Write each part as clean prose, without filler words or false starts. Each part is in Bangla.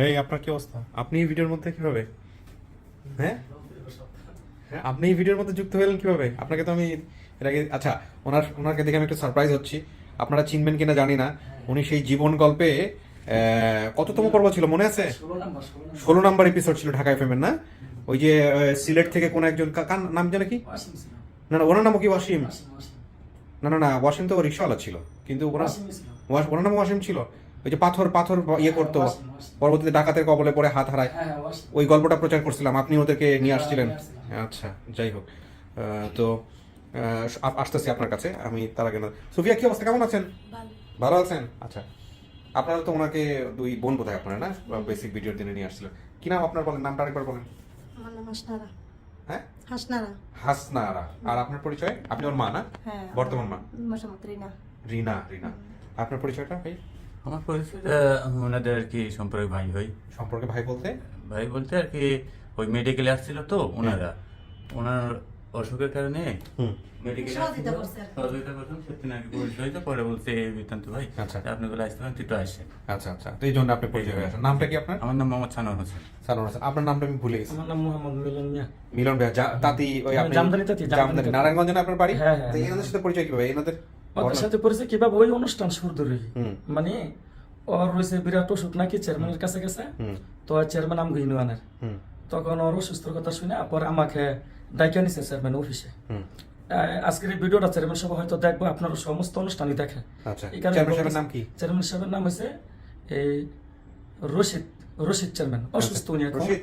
এই আপনার কি অবস্থা? আপনি এই ভিডিওর মধ্যে কিভাবে? হ্যাঁ হ্যাঁ, আপনি এই ভিডিওর মধ্যে যুক্ত হলেন কিভাবে? আপনাকে তো আমি এর আগে আচ্ছা, ওনাকে দেখে আমি একটু সারপ্রাইজ হচ্ছি। আপনারা চিনবেন কিনা জানি না। উনি সেই জীবন গল্পে কততম পর্ব ছিল মনে আছে? 16 নম্বর এপিসোড ছিল ঢাকা এফএম এর, না? ওই যে সিলেট থেকে কোন একজন কার নাম জানে কি? না না, ওনার নামও কি ওয়াসিম? না না না, ওয়াসিম তো রিক্সাওয়ালা ছিল, কিন্তু ওনার নাম ওয়াসিম ছিল। ওই যে পাথর পাথর ইয়ে করতো, পরবর্তীতে ডাকাতের কবলে পড়ে হাত হারায়, ওই গল্পটা প্রচার করছিলাম, আপনি ওদেরকে নিয়ে আসছিলেন। আচ্ছা, যাই হোক, তো আসতেছি আপনার কাছে আমি তার আগে না। সুফিয়া, কি অবস্থা, কেমন আছেন? ভালো আছেন? আচ্ছা, আপনারা তো ওনাকে দুই বোন বোধহয় আপনারা, না? বেসিক ভিডিওর দিনে নিয়ে আসছিলেন। কি নাম আপনার, বলেন নামটা আরেকবার বলেন। আমার নাম হাসনারা। হ্যাঁ, হাসনারা। হাসনারা। আর আপনার পরিচয়? আপনি ওর মা, না? হ্যাঁ, বর্তমান মা। মোসাম্মদ রিনা। রিনা। রিনা, আপনার পরিচয়টা ভাই? আমার পরিচয় ওনাদের আর কি সম্পর্কে ভাই হই। সম্পর্কে ভাই বলতে? ভাই বলতে আর কি ওই মেডিকেলে আসছিল তো ওনারা, ওনার অসুখের কারণে মেডিকেলে সহযোগিতা করছে আর কি। সহযোগিতা করতাম, সেদিন আর কি পরিচয় হয়েছে। পরে বলছে বৃত্তান্ত ভাই, আচ্ছা। আপনি বলে আসতেন, তুই তো আসেন। আচ্ছা আচ্ছা, তো এই জন্য আপনি পরিচয় হয়ে আসেন। নামটা কি আপনার? আমার নাম মোহাম্মদ সানোয়ার হোসেন। সানোয়ার হোসেন। আপনার নামটা আমি ভুলে গেছি। আমার নাম মোহাম্মদ মিলন মিয়া। মিলন ভাই, তাঁতি ওই আপনি জামদানি তাঁতি, জামদানি, নারায়ণগঞ্জে না আপনার বাড়ি? হ্যাঁ, হ্যাঁ। তো এনাদের সাথে পরিচয় কিভাবে? এনাদের ওদের সাথে পরিচয় কিভাবে? ওই অনুষ্ঠান শুরু ধরে মানে ওর রয়েছে বিরাট অসুখ নাকি চেয়ারম্যানের কাছে গেছে, তো চেয়ারম্যান আমাকে ইউনিয়নের, তখন ওর অসুস্থর কথা শুনে পরে আমাকে ডাইকা নিছে চেয়ারম্যান অফিসে। আজকের এই ভিডিওটা চেয়ারম্যান সভা হয়তো দেখবো, আপনার সমস্ত অনুষ্ঠানই দেখে। আচ্ছা, এই কারণে চেয়ারম্যান সাহেবের নাম কি? চেয়ারম্যান সাহেবের নাম হচ্ছে এই রশিদ চেয়ারম্যান। অসুস্থ উনি এখন। রশিদ?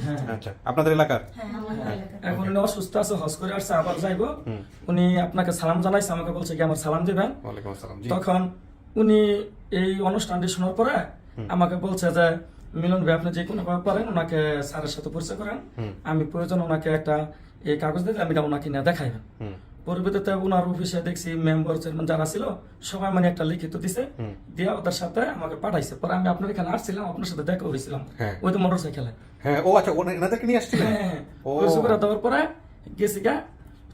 হ্যাঁ। আচ্ছা, আপনাদের এলাকার? হ্যাঁ, আমাদের এলাকার। এখন উনি অসুস্থ আছে, হজ করে আসছে, আবার যাইবো। উনি আপনাকে সালাম জানাইছে, আমাকে বলছে কি আমার সালাম দিবেন। ওয়ালাইকুম আসসালাম। জি। তখন উনি এই অনুষ্ঠানটি শোনার পরে আমাকে বলছে যে মিলন ভাই, আপনি যে কোনো ভাবে পারেন ওনাকে স্যারের সাথে পরিচয় করেন, আমি প্রয়োজন ওনাকে একটা এই কাগজ দিতে, আমি এটা ওনাকে নিয়ে দেখাইবেন। পরবর্তীতে ওনার অফিসে দেখছি মেম্বার চেয়ারম্যান যারা ছিল সবাই মানে একটা লিখিত দিছে, দিয়ে ওদের সাথে আমাকে পাঠাইছে। পরে আমি আপনার এখানে আসছিলাম, আপনার সাথে দেখা হয়েছিলাম হ্যাঁ। ওই তো মোটর সাইকেলে। হ্যাঁ, ও আচ্ছা, এনাদেরকে নিয়ে আসছিলেন? হ্যাঁ, ও পরিচয় করে দেওয়ার পরে গেছি গা,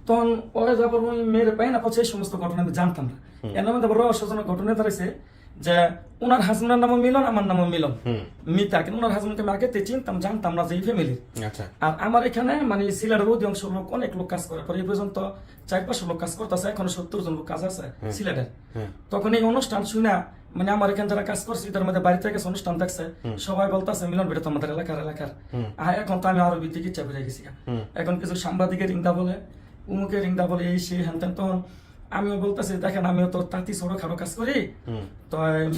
তখন ওরা যাবার ওই মেয়ের পাই না পাচ্ছে, এই সমস্ত ঘটনা আমি জানতাম না। এর মধ্যে বড় রহস্যজনক ঘটনা দাঁড়াইছে যে ওনার হাজবেন্ডের নামও মিলন, আমার নামও মিলন, মিতা। কিন্তু ওনার হাজবেন্ডকে আমি আগে চিনতাম, জানতাম না যে এই ফ্যামিলির। আচ্ছা। আর আমার এখানে মানে সিলেটের অধিকাংশ লোক, অনেক লোক কাজ করে, পরে এই পর্যন্ত 400-500 লোক কাজ করতেছে, এখন 70 জন লোক কাজ আছে সিলেটের। তখন এই অনুষ্ঠান শুনে মানে আমার এখানে যারা কাজ করছে তার মধ্যে বাড়িতে গেছে, অনুষ্ঠান দেখছে, সবাই বলতেছে মিলন বেটা তো আমাদের এলাকার। আর এখন তো আমি আরো বিদ্যুৎ ইচ্ছা বেড়ে গেছি। এখন কিছু সাংবাদিকের রিংদা বলে, উমুকের রিংদা বলে, এই সেই হ্যান ত্যান। তখন আমিও বলতেছি, দেখেন আমিও তো তাঁতি ছোটো খাটো কাজ করি, তো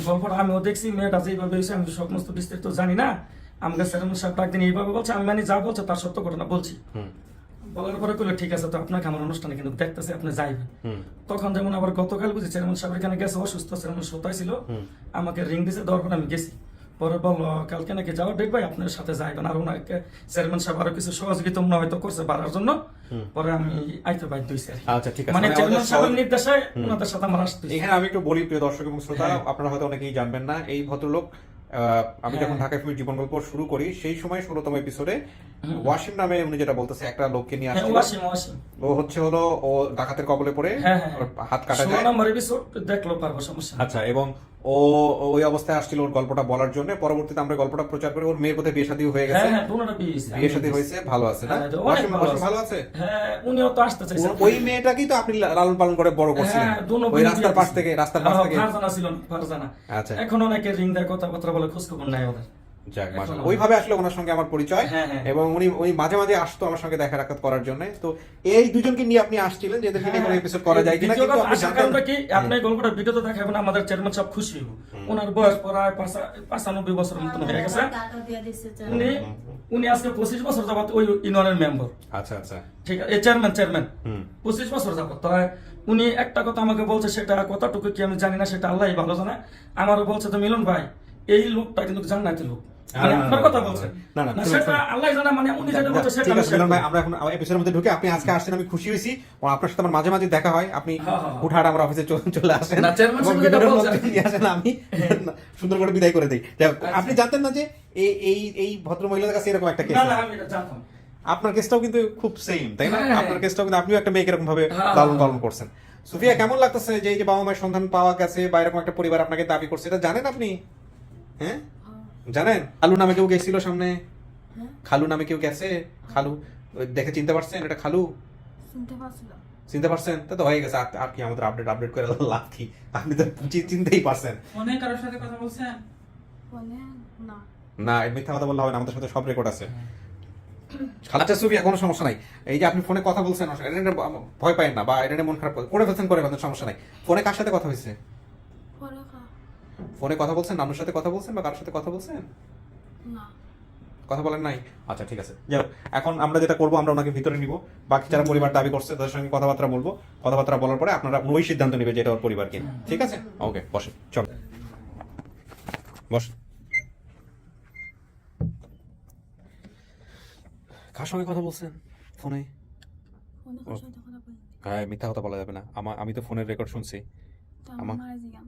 গল্পটা আমিও দেখছি, মেয়েটা যেভাবে হয়েছে আমি সমস্ত বিস্তারিত জানি না। আমাকে চেয়ারম্যান সাহেব একদিন এইভাবে বলছে, আমি মানে যা বলছে তার সত্য ঘটনা বলছি। বলার পরে করলে ঠিক আছে, তো আপনাকে আমার অনুষ্ঠানে কিন্তু দেখতেছে, আপনি যাইবেন। তখন যেমন আবার গতকাল বুঝি চেয়ারম্যান সাহেব এখানে গেছে, অসুস্থ চেয়ারম্যান সতাই ছিল, আমাকে রিং দিছে, দেওয়ার পরে আমি গেছি। পরে বললো কালকে নাকি যাওয়ার ডেট, ভাই আপনার সাথে যাইবেন। আর ওনাকে চেয়ারম্যান সাহেব আরো কিছু সহযোগিতা মনে হয়তো করছে বাড়ার জন্য, পরে আমি আইতে বাধ্য হইছি। আচ্ছা, ঠিক আছে। মানে চেয়ারম্যান সাহেবের নির্দেশে ওনাদের সাথে আমার আসতে। এখানে আমি একটু বলি, প্রিয় দর্শক এবং শ্রোতা, আপনারা হয়তো অনেকেই জানবেন না, এই ভদ্রলোক আমি যখন ঢাকা এফএম জীবন গল্প শুরু করি সেই সময় 16তম এপিসোডে ওয়াসিম নামে উনি যেটা বলতেছে একটা লোককে নিয়ে আসছিল। ও হচ্ছে হলো ও ডাকাতের কবলে পড়ে হাত কাটা যায়। 16 নম্বর এপিসোড দেখলো পারবো, সমস্যা। আচ্ছা, এবং ও ওই অবস্থায় আসছিল ওর গল্পটা বলার জন্য। পরবর্তীতে আমরা গল্পটা প্রচার করে ওর মেয়ের কোথায় বিয়ে শাদী হয়ে গেছে। হ্যাঁ, দুটোটা বিয়ে শাদী হয়েছে, ভালো আছে না? ওয়াসিম ভালো আছে? হ্যাঁ, উনিও তো আসতে চাইছেন। ওই মেয়েটাকেই তো আপনি লালন পালন করে বড় করছিলেন ওই রাস্তার পাশ থেকে। ফারজানা ছিল, ফারজানা। আচ্ছা, এখন অনেকে রিং দেয়, কথাবার্তা বলে, খোঁজ খবর নাই ওদের। যাক, মাশাআল্লাহ। ওইভাবে আসলে ওনার সঙ্গে আমার পরিচয়, এবং উনি মাঝে মাঝে আসতো আমার সঙ্গে দেখা সাক্ষাৎ করার জন্য। তো এই দুজনকে নিয়ে আপনি আসছিলেন যে এদেরকে নিয়ে কোনো এপিসোড করা যায় কিনা, কিন্তু আপনি জানতেন কি আপনি গল্পটা ভিডিওতে দেখাবেন, আমাদের চেয়ারম্যান সব খুশি হইব। ওনার বয়স প্রায় 95 বছরের মতন হয়ে গেছে। উনি আজকে 25 বছর যাবত ওই ইউনিয়নের মেম্বার। আচ্ছা আচ্ছা, ঠিক আছে, এই চেয়ারম্যান 25 বছর যাবত। তো উনি একটা কথা আমাকে বলছে, সেটা কতটুকু কি আমি জানি না, সেটা আল্লাহই ভালো জানে। আমারও বলছে তো মিলন ভাই, এই লোকটা কিন্তু জান্নাতের লোক। আপনার কথা বলছেন না না, সেটা আল্লাহই জানে, মানে উনি যেটা বলছে সেটা। ঠিক আছে মিলন ভাই, আমরা এখন এপিসোডের মধ্যে ঢুকে, আপনি আজকে আসছেন, আমি খুশি হয়েছি। আপনার সাথে আমার মাঝে মাঝে দেখা হয়, আপনি হুটহাট আমার অফিসে চলে আসেন, আমি সুন্দর করে বিদায় করে দিই। আপনি জানতেন না যে এই ভদ্র মহিলাদের কাছে এরকম একটা কেস? আপনার কেসটাও কিন্তু খুব সেম, তাই না? আপনার কেসটাও কিন্তু আপনিও একটা মেয়েকে এরকম ভাবে লালন পালন করছেন। সুফিয়া, কেমন লাগতেছে যে এই যে বাবা মায়ের সন্ধান পাওয়া গেছে বা এরকম একটা পরিবার আপনাকে দাবি করছে, এটা জানেন আপনি? হ্যাঁ, জানেন খালু নামে কেউ গেছিল সামনে? হ্যাঁ খালু নামে কেউ গেছে? খালু ওই দেখে চিনতে পারছেন এটা খালু? শুনতে পাচ্ছিল চিনতে পারছেন? তা তো হয়ে গেছে। আর কি আমাদের আপডেট করে লাভ কি? আপনি তো চিনতেই পারছেন। ফোনে কারোর সাথে কথা বলছেন? ফোনে না না এই মিথ্যা কথা বললে হবে না, আমাদের সাথে সব রেকর্ড আছে। আচ্ছা সুফিয়া, কোনো সমস্যা নাই। এই যে আপনি ফোনে কথা বলছেন, এটা নিয়ে ভয় পাবেন না বা এটা নিয়ে মন খারাপ করে ফেলছেন, করে ফেলছেন, সমস্যা নাই। ফোনে কার সাথে কথা হয়েছে? পরে ফোনে কথা বলছেন, নানুর সাথে কথা বলছেন বা কারোর সাথে কথা বলছেন? না কথা বলেন নাই? আচ্ছা ঠিক আছে, যাও। এখন আমরা যেটা করবো, আমরা ওনাকে ভিতরে নিব, বাকি যারা পরিবার দাবি করছে তাদের সঙ্গে কথাবার্তা বলবো। কথাবার্তা বলার পরে আপনারা ওই সিদ্ধান্ত নেবে যে এটা ওর পরিবার কিনা। ঠিক আছে, ওকে, বসে, চল বস। কার সঙ্গে কথা বলছেন ফোনে? ফোনে কার সাথে কথা বলি হ্যাঁ, মিথ্যা কথা বলা যাবে না। আমি তো ফোনের রেকর্ড শুনছি। তা আমার মারা জিগাম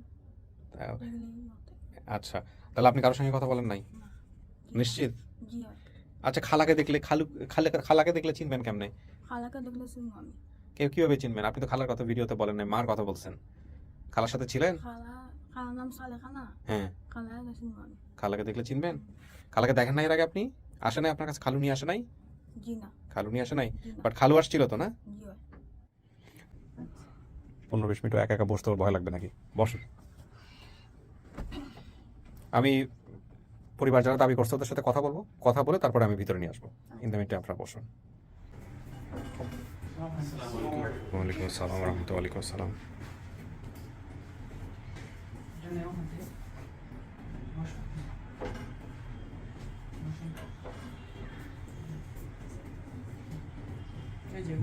আচ্ছা, তাহলে আপনি কারোর সঙ্গে কথা বলেন নাই? নিশ্চিত? জি হয় আচ্ছা, খালাকে দেখলে খালাকে দেখলে চিনবেন কেমনে? খালাকে দেখলে শুনবো আমি কিভাবে চিনবেন? আপনি তো খালার কথা ভিডিওতে বলেন নাই, মার কথা বলছেন। খালার সাথে ছিলেন? খালার নাম সালেখা না, হ্যাঁ, খালাকে শুনবো আমি। খালাকে দেখলে চিনবেন। খালাকে দেখেন নাই এর আগে আপনি? আসে নাই আপনার কাছে? খালু নিয়ে আসে নাই? জি না খালু নিয়ে আসে নাই, জি না বাট খালু আসছিল তো না? জি হয় 15-20 মিনিট একা একা বসতে ওর ভয় লাগবে নাকি? বসুন। আমি পরিবার যারা দাবি করছে ওদের সাথে কথা বলবো, কথা বলে তারপরে আমি ভিতরে নিয়ে আসবো। ইন দ্য মিনিটে আপনারা বসুন। ওয়ালাইকুম আসসালাম রহমতুল্লাহ। ওয়ালাইকুম আসসালাম।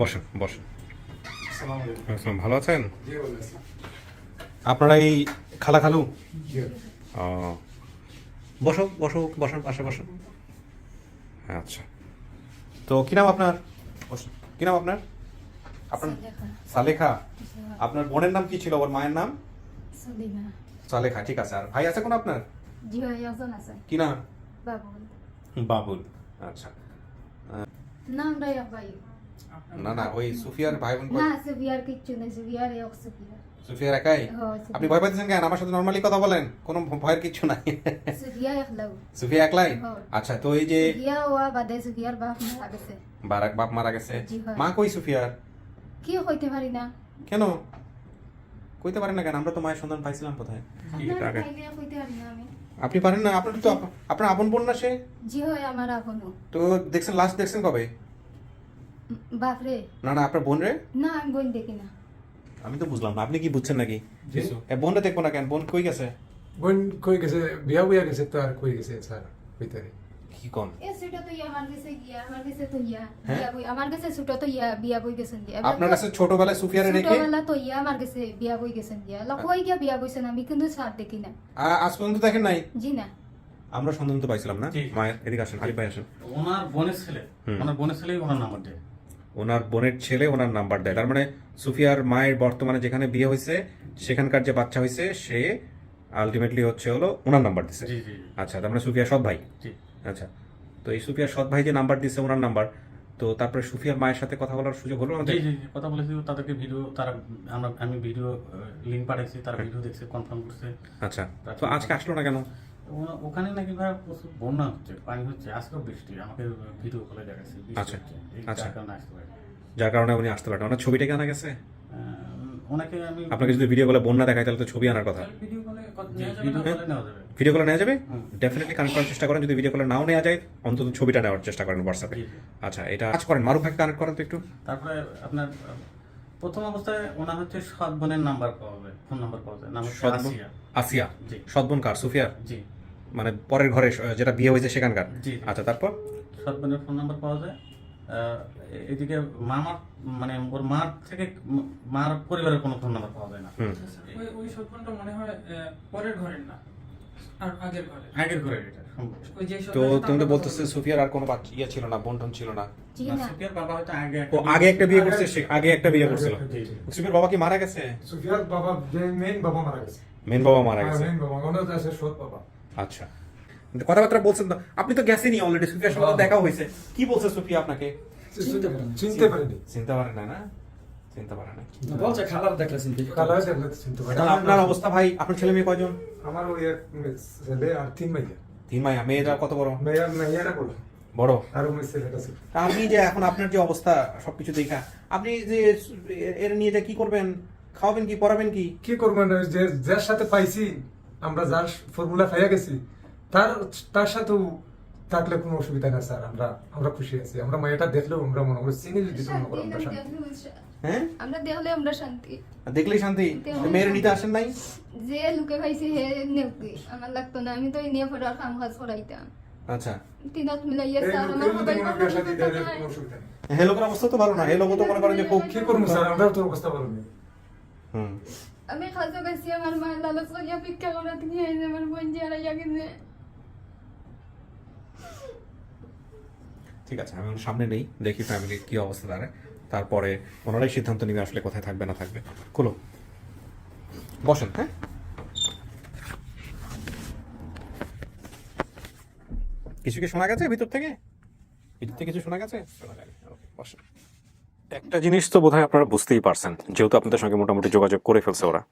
বসুন বসুন। আসসালাম, ভালো আছেন? আপনারা এই খালা খালু? ও, বসো বসো, বসুন, পাশে বসুন। আচ্ছা, তো কি নাম আপনার? বসুন। কি নাম আপনার? আপনার সালেখা। আপনার বোনের নাম কি ছিল? ওর মায়ের নাম? সলিমা সালেখা, ঠিক আছে। আর ভাই আছে কোন আপনার? জি হয় একজন আছে কি নাম? বাবুল বাবুল। আচ্ছা, নাম রায় ভাই না না, ওই সুফিয়ার ভাই বোন না সুফিয়ার কিচ্ছু নেই সুফিয়ার এক সুফিয়া সুফিয়ার একাই? আপনি ভয় পাচ্ছেন কেন? আমার সাথে নর্মালি কথা বলেন, কোনো ভয়ের কিছু নাই। সুফিয়া একলাও সুফিয়া একলাই? হ্যাঁ। আচ্ছা, তো এই যে সুফিয়া ওয়া বাদে সুফিয়ার বাপ মারা গেছে বাপ মারা গেছে, জি হয়। মা কই সুফিয়ার? কি হইতে পারি না কেন কইতে পারেন না কেন? আমরা তো মায়ের সন্ধান পাইছিলাম কোথায়? না খাইলে হইতে পারি না আমি আপনি পারেন না? আপনার তো আপনার আপন বোন না সে? জি হয় আমার আপনও তো দেখছেন, লাস্ট দেখছেন কবে? বাপরে না না, আপনার বোন রে? না আমি বোন দেখি না আমি তো বুঝলাম না, আপনি কি বুঝছেন নাকি? জি। বোনটা দেখবো না কেন? বোন কই গেছে? বোন কই গেছে? বিয়া বইয়া গেছে তো, আর কই গেছে স্যার ভিতরে? কি কোন? এ সেটা তো ইয়া আমার কাছে গিয়া আমার কাছে তো ইয়া হ্যাঁ? বিয়া বই আমার কাছে ছোট তো ইয়া বিয়া বই গেছেন দিয়া আপনার কাছে ছোটবেলায় সুফিয়ারে রেখে ছোটবেলা তো ইয়া আমার কাছে বিয়া বই গেছেন দিয়া লকই গিয়া বিয়া বইছেন আমি কিন্তু স্যার দেখি না আজ পর্যন্ত দেখেন নাই? জি না আমরা সন্ধান তো পাইছিলাম না জি। মায়ের। এদিকে আসেন, আলিফ ভাই আসেন। ওনার বোনের ছেলে, হুম। ওনার বোনের ছেলেই ওনার নাম্বার দেয়। ওনার বোনের ছেলে ওনার নাম্বার দেয়, তার মানে সুফিয়ার মায়ের বর্তমানে যেখানে বিয়ে হয়েছে সেখানকার যে বাচ্চা হয়েছে সে আলটিমেটলি হচ্ছে হলো ওনার নাম্বার দিছে। জি জি আচ্ছা, তার মানে সুফিয়ার সৎ ভাই। জি। আচ্ছা, তো এই সুফিয়ার সৎ ভাই যে নাম্বার দিছে ওনার নাম্বার, তো তারপরে সুফিয়ার মায়ের সাথে কথা বলার সুযোগ হলো জি আমাদের? জি জি, কথা বলেছি তাদেরকে, ভিডিও তারা আমি ভিডিও লিঙ্ক পাঠাইছি, তারা ভিডিও দেখছে, কনফার্ম করছে। আচ্ছা, তো আজকে আসলো না কেন? ওখানে নাকি ভাই প্রচুর বন্যা হচ্ছে, পানি হচ্ছে, আজকেও বৃষ্টি, আমাকে ভিডিও কলে দেখাচ্ছে বৃষ্টি আচ্ছা, হচ্ছে। এই আচ্ছা। যার কারণে আসতে পারে। যার কারণে উনি আসতে পারেন। ওনার ছবিটা কি আনা গেছে? ওনাকে আমি আপনাকে যদি ভিডিও কলে বন্যা দেখায় তাহলে তো ছবি আনার কথা। ভিডিও কলে ভিডিও কলে নেওয়া যাবে। ভিডিও কলে নেওয়া যাবে? হুম। ডেফিনেটলি কানেক্ট করার চেষ্টা করেন। যদি ভিডিও কলে নাও নেওয়া যায় অন্তত ছবিটা নেওয়ার চেষ্টা করেন হোয়াটসঅ্যাপে। জি, জি। আচ্ছা, এটা কাজ করেন, মারুফ ভাইকে কানেক্ট করেন তো একটু। তারপরে আপনার প্রথম অবস্থায় ওনার হচ্ছে সৎ বোনের নাম্বার পাওয়া যায়, ফোন নাম্বার পাওয়া যায়, নাম হচ্ছে সৎ বোন? আসিয়া। আসিয়া? জি। সৎ বোন কার? সুফিয়ার? জি মানে পরের ঘরে যেটা বিয়ে হয়েছে সেখানকার? জি। আচ্ছা, তারপর? সৎ বোনের ফোন নাম্বার পাওয়া যায়। এদিকে মামার মানে ওর মার থেকে মার পরিবারের কোনো ফোন নাম্বার পাওয়া যায় না। হুম। ওই সত্যটা মনে হয় পরের ঘরের না, আর আগের ঘরের। আগের ঘরে এটা সম্ভব। ওই যে তো সত্যটা তুমি তো আমরা বলতেছে কথা সুফিয়ার আর কোনো বাচ্চা ইয়ে ছিল না, বোন টোন ছিল না? জি না, না সুফিয়ার বাবা হয়তো আগে ও আগে একটা বিয়ে করছে, আগে একটা বিয়ে করছিল। জি, জি। সুফিয়ার বাবা কি মারা গেছে? সুফিয়ার বাবা যে মেন বাবা মারা গেছে। মেন বাবা মারা গেছে। মেন বাবা ওনার আছে সৎ বাবা। আচ্ছা, কথাবার্তা বলছেন তো, আপনি তো গেছেনই অলরেডি, সুফিয়ার সাথে তো দেখা হয়েছে। কি বলছে সুফিয়া আপনাকে? চিনতে পারেনি। চিনতে পারেন না? না চিনতে পারেন না। বলছে খালার দেখলে চিনতে কালার দেখলে চিনতে পারে। এখন আপনার অবস্থা ভাই, আপনার ছেলে মেয়ে কয়জন? আমার ওই এক ছেলে আর 3 মাইয়া। তিন মাইয়া, মেয়েরা কত বড়? মেয়েরা বলো বড়। আর ওই ছেলেটা ছিল। আপনি যে এখন আপনার যে অবস্থা সবকিছু দেখা, আপনি যে এর নিয়ে যে কি করবেন, খাওয়াবেন কি, পড়াবেন কি? কি করবেন, যে যার সাথে পাইছি আমরা, যার ফর্মুলা পাইয়া গেছি তার সাথেও থাকলে কোনো অসুবিধা না স্যার। আমরা খুশি আছি। আমরা মেয়েটা দেখলেও আমরা মনে করি চিনি যদি মনে করো আমরা শান্তি। হ্যাঁ, আমরা দেখলে আমরা শান্তি। দেখলেই শান্তি। মেয়ের নিতে আসেন নাই? যে লোকে পাইছে হে নেউকে আমার লাগতো না, আমি তো এই নিয়ে পড়ার কাম কাজ করাইতাম। আচ্ছা, তিনাত মিলাইয়া এই স্যার আমার লোকের মোবাইল মধ্যে বিয়ে শাদী দিলে কোনো অসুবিধা নেই। হে লোকের অবস্থা তো ভালো না। হে লোক তো মনে করেন যে খুব কি করবো স্যার, আমরাও তোর অবস্থা ভালো নেই। হুম। আমি খাজো গেছি আমার মা লালচ করিয়া ভিক্ষা করাতে গিয়ে আমার বোন যে হারাইয়া গেছে। ঠিক আছে, আমি ওর সামনে নেই, দেখি ফ্যামিলির কি অবস্থা দাঁড়ায়, তারপরে ওনারাই সিদ্ধান্ত নিবে আসলে কোথায় থাকবে না থাকবে। খুলো, বসেন। হ্যাঁ, কিছু কি শোনা গেছে ভিতর থেকে? ভিতর থেকে কিছু শোনা গেছে? শোনা যায়নি। ওকে, বসেন। একটা জিনিস তো বোধহয় আপনারা বুঝতেই পারছেন, যেহেতু আপনাদের সঙ্গে মোটামুটি যোগাযোগ করে ফেলছে ওরা,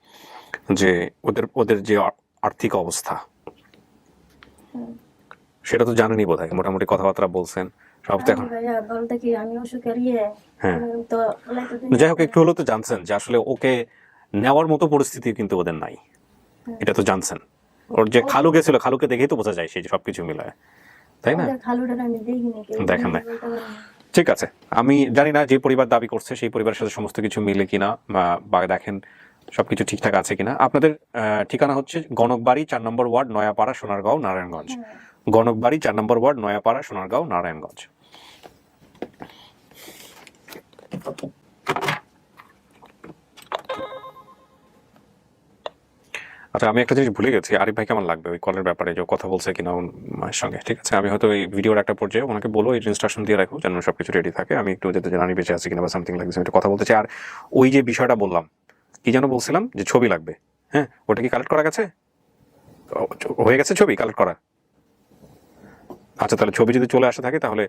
যে ওদের যে আর্থিক অবস্থা সেটা তো জানেনই বোধহয়, মোটামুটি কথাবার্তা বলছেন সব তো এখন। ভাইয়া বলতে কি আমি অসুখের ইয়ে হ্যাঁ। তো যাই হোক, একটু হলেও তো জানছেন যে আসলে ওকে নেওয়ার মতো পরিস্থিতি কিন্তু ওদের নাই, এটা তো জানছেন। ওর যে খালু গেছিল, খালুকে দেখেই তো বোঝা যায় সেই যে সবকিছু মিলায়, তাই না? খালুটা আমি দেখিনি, কেউ দেখেন নাই। বলতে পারি না। ঠিক আছে, আমি জানি না যে পরিবার দাবি করছে সেই পরিবারের সাথে সমস্ত কিছু মিলে কিনা, বা দেখেন সবকিছু ঠিকঠাক আছে কিনা। আপনাদের ঠিকানা হচ্ছে গণকবাড়ি 4 নম্বর ওয়ার্ড, নয়াপাড়া, সোনারগাঁও, নারায়ণগঞ্জ। গণকবাড়ি 4 নম্বর ওয়ার্ড, নয়াপাড়া, সোনারগাঁও, নারায়ণগঞ্জ। আচ্ছা, আমি একটা জিনিস ভুলে গেছি, আরিফ ভাই কেমন লাগবে ওই কলের ব্যাপারে, যে কথা বলছে কিনা ওর মায়ের সঙ্গে। ঠিক আছে, আমি হয়তো এই ভিডিওর একটা পর্যায়ে ওনাকে বলবো এই ইনস্ট্রাকশন দিয়ে রাখো যেন সবকিছু রেডি থাকে। আমি একটু যাতে জানি বেঁচে আছে কিনা বা সামথিং লাগছে, আমি একটু কথা বলতে চাই। আর ওই যে বিষয়টা বললাম, কি যেন বলছিলাম, যে ছবি লাগবে, হ্যাঁ, ওটা কি কালেক্ট করা গেছে? হয়ে গেছে ছবি কালেক্ট করা? আচ্ছা, তাহলে ছবি যদি চলে আসে থাকে তাহলে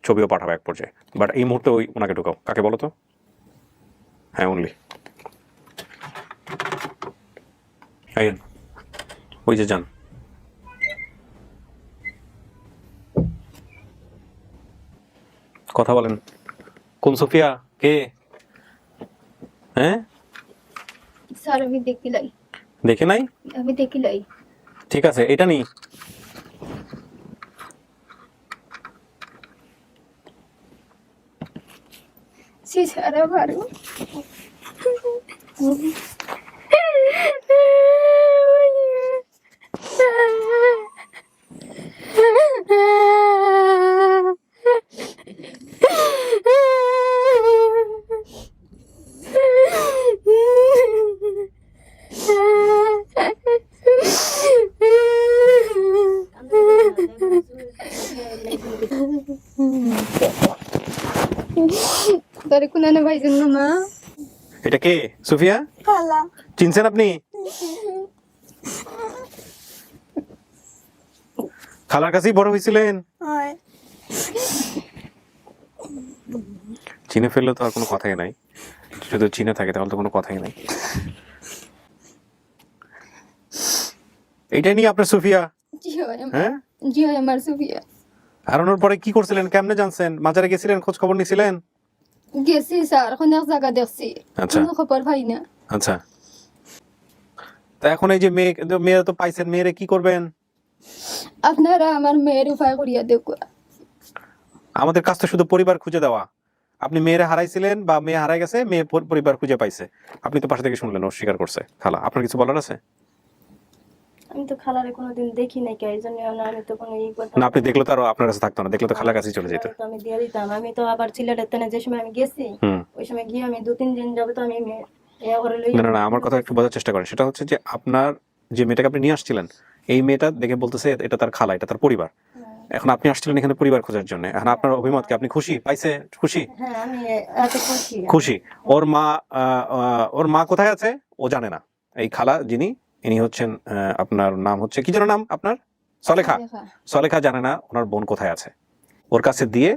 ছবিও পাঠাবো এক পর্যায়ে। বাট এই মুহূর্তে ওই ওনাকে ঢুকাও। কাকে বলো তো? হ্যাঁ, অনলি আইন, ওই যে যান। কথা বলেন। কোন সোফিয়া? কে? হ্যাঁ, স্যার আমি দেখিলাই, দেখে নাই? আমি দেখিলাই। ঠিক আছে, এটা নি। সি স্যার আবারও তারে কোনানে ভাইছেন না মা? এটা কে? সুফিয়া? খালা। চিনছেন আপনি? খালার কাছেই বড় হয়েছিলেন? হয়। চিনে ফেললে তো আর কোনো কথাই নাই, যদি চিনে থাকে তাহলে তো কোনো কথাই নাই। এইটাই নিয়ে আপনার সুফিয়া? জি হয় আমার, হ্যাঁ, জি হয় আমার সুফিয়া। হারানোর পরে কি করছিলেন, কেমনে জানছেন? মাজারে গেছিলেন, খোঁজ খবর নিছিলেন? গেছি স্যার, অনেক জায়গা দেখছি, আচ্ছা। কোনো খবর পাই না। আচ্ছা, তা এখন এই যে মেয়েরা তো পাইছেন, মেয়েরে কি করবেন? আপনারা আমার মেয়ের উপায় করিয়া দেখুন। আমাদের কাজ তো শুধু পরিবার খুঁজে দেওয়া। আপনি মেয়েরা হারাইছিলেন বা মেয়ে হারাই গেছে, মেয়ে পরিবার খুঁজে পাইছে, আপনি তো পাশে থেকে শুনলেন ও স্বীকার করছে। খালা, আপনার কিছু বলার আছে? আমি তো খালারে কোনোদিন দেখি নাই, এই জন্য আমি তো কোনো ই করতে না, আপনি দেখলে তো আরো আপনার কাছে থাকতো না, দেখলে তো খালার কাছেই চলে যেত। তো আমি দিয়ে দিতাম। আমি তো আবার সিলেটের তেনে যে সময় আমি গেছি, হুম। ওই সময় গিয়ে আমি 2-3 দিন যাবে তো আমি ইয়া করে লই। না, আমার কথা একটু বোঝার চেষ্টা করেন। সেটা হচ্ছে যে আপনার যে মেয়েটাকে আপনি নিয়ে আসছিলেন, এই মেয়েটা দেখে বলতেছে এটা তার খালা, এটা তার পরিবার। এখন আপনি আসছিলেন এখানে পরিবার খোঁজার জন্য। এখন আপনার অভিমত কি? আপনি খুশি পাইছে? খুশি? হ্যাঁ, আমি এত খুশি। খুশি। ওর মা কোথায় আছে ও জানে না। এই খালা যিনি, ইনি হচ্ছেন আপনার নাম হচ্ছে কি যেন নাম আপনার? সলেখা। সলেখা জানে না ওনার বোন কোথায় আছে। ওর কাছে দিয়ে